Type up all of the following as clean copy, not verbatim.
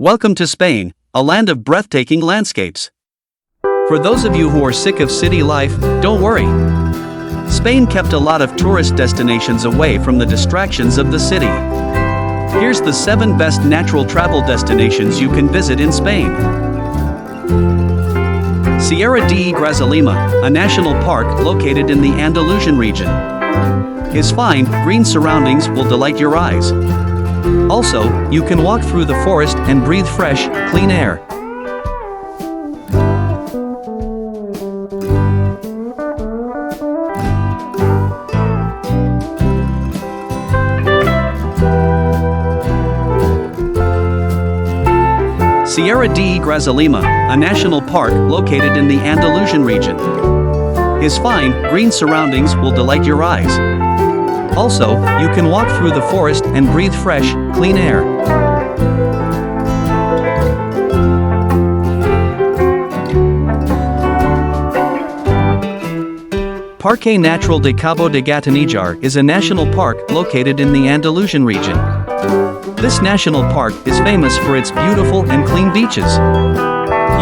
Welcome to Spain, a land of breathtaking landscapes. For those of you who are sick of city life, don't worry. Spain kept a lot of tourist destinations away from the distractions of the city. Here's the 7 best natural travel destinations you can visit in Spain. Sierra de Grazalema, a national park located in the Andalusian region. Its fine, green surroundings will delight your eyes. Also, you can walk through the forest and breathe fresh, clean air. Sierra de Grazalema, a national park located in the Andalusian region. Its fine, green surroundings will delight your eyes. Also, you can walk through the forest and breathe fresh, clean air. Parque Natural de Cabo de Gata is a national park located in the Andalusian region. This national park is famous for its beautiful and clean beaches.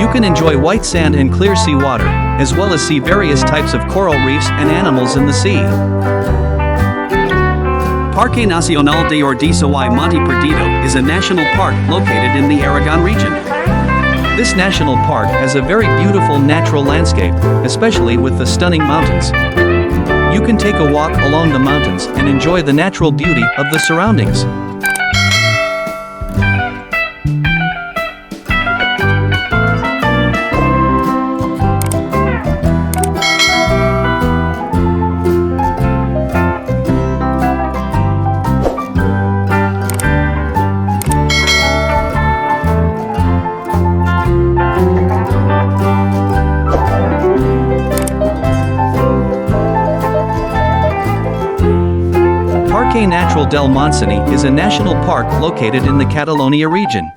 You can enjoy white sand and clear sea water, as well as see various types of coral reefs and animals in the sea. Parque Nacional de Ordizo y Monte Perdido is a national park located in the Aragon region. This national park has a very beautiful natural landscape, especially with the stunning mountains. You can take a walk along the mountains and enjoy the natural beauty of the surroundings. Parque Natural del Montseny is a national park located in the Catalonia region.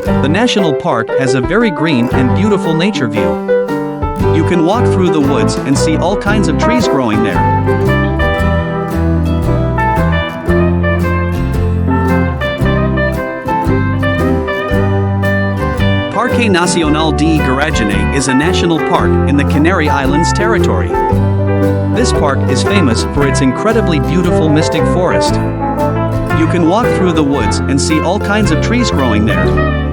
The national park has a very green and beautiful nature view. You can walk through the woods and see all kinds of trees growing there. Parque Nacional de Garagene is a national park in the Canary Islands territory. This park is famous for its incredibly beautiful mystic forest. You can walk through the woods and see all kinds of trees growing there.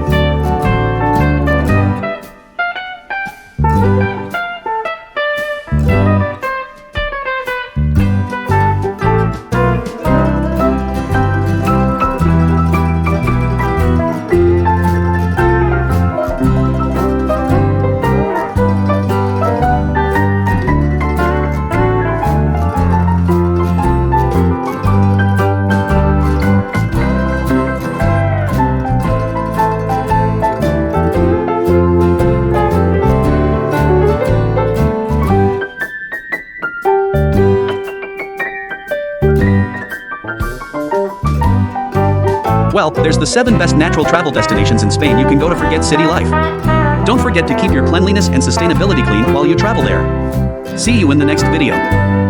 Well, there's the 7 best natural travel destinations in Spain you can go to forget city life. Don't forget to keep your cleanliness and sustainability clean while you travel there. See you in the next video.